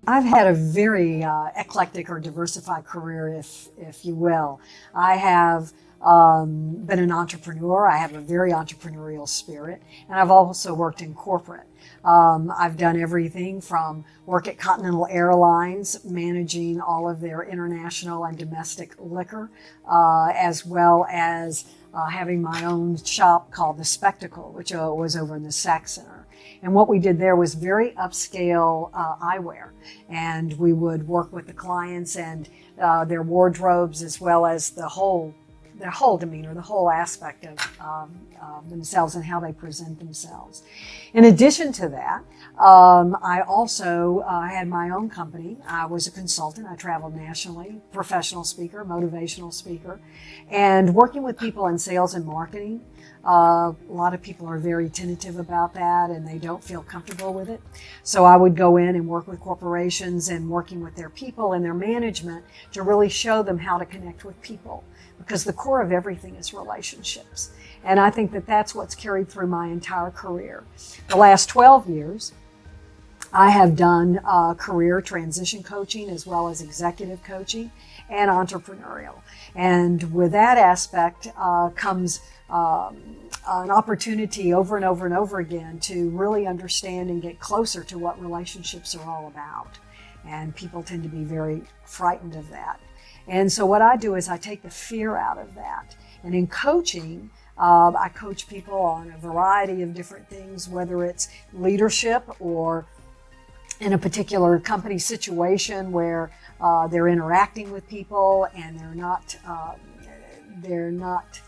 I've had a very eclectic or diversified career, if you will. I have been an entrepreneur. I have a very entrepreneurial spirit, and I've also worked in corporate. I've done everything from work at Continental Airlines, managing all of their international and domestic liquor, as well as having my own shop called The Spectacle, which was over in the Sac Center. And what we did there was very upscale eyewear. And we would work with the clients and their wardrobes, as well as their whole demeanor, the whole aspect of themselves and how they present themselves. In addition to that, I also had my own company. I was a consultant. I traveled nationally, professional speaker, motivational speaker, and working with people in sales and marketing. A lot of people are very tentative about that and they don't feel comfortable with it. So I would go in and work with corporations and working with their people and their management to really show them how to connect with people, because the core of everything is relationships. And I think that that's what's carried through my entire career. The last 12 years, I have done career transition coaching as well as executive coaching and entrepreneurial. And with that aspect comes an opportunity over and over and over again to really understand and get closer to what relationships are all about. And people tend to be very frightened of that. And so what I do is I take the fear out of that. And in coaching, I coach people on a variety of different things, whether it's leadership or in a particular company situation where they're interacting with people and they're not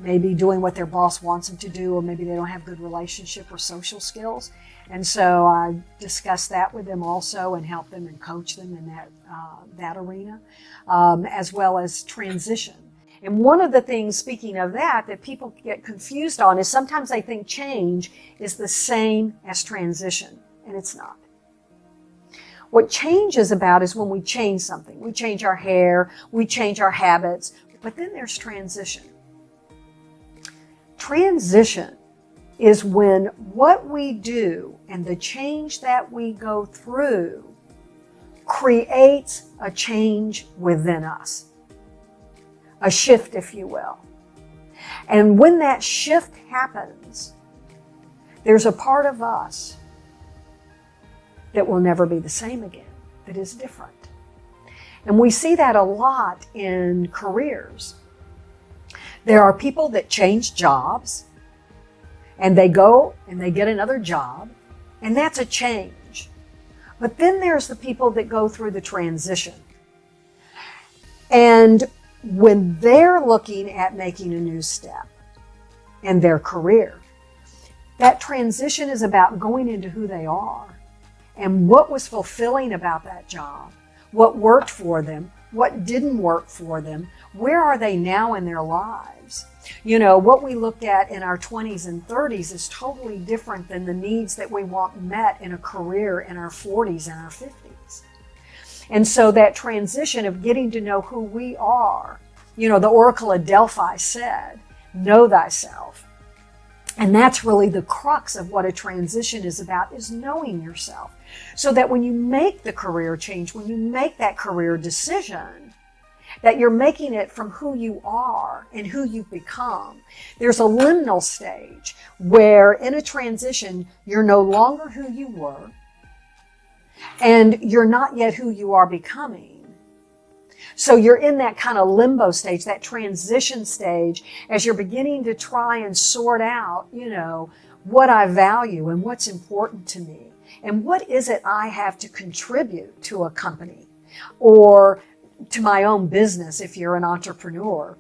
maybe doing what their boss wants them to do, or maybe they don't have good relationship or social skills. And so I discuss that with them also and help them and coach them in that arena, as well as transition. And one of the things, speaking of that people get confused on is sometimes they think change is the same as transition, and it's not. What change is about is when we change something. We change our hair, we change our habits, but then there's transition. Transition is when what we do and the change that we go through creates a change within us. A shift, if you will. And when that shift happens, there's a part of us that will never be the same again, that is different. And we see that a lot in careers. There are people that change jobs and they go and they get another job, and that's a change. But then there's the people that go through the transition. And when they're looking at making a new step in their career, that transition is about going into who they are and what was fulfilling about that job, what worked for them, what didn't work for them, where are they now in their lives? You know, what we looked at in our 20s and 30s is totally different than the needs that we want met in a career in our 40s and our 50s. And so that transition of getting to know who we are, you know, the Oracle of Delphi said, know thyself. And that's really the crux of what a transition is about, is knowing yourself. So that when you make the career change, when you make that career decision, that you're making it from who you are and who you've become. There's a liminal stage where in a transition, you're no longer who you were and you're not yet who you are becoming. So you're in that kind of limbo stage, that transition stage, as you're beginning to try and sort out, you know, what I value and what's important to me. And what is it I have to contribute to a company or to my own business if you're an entrepreneur?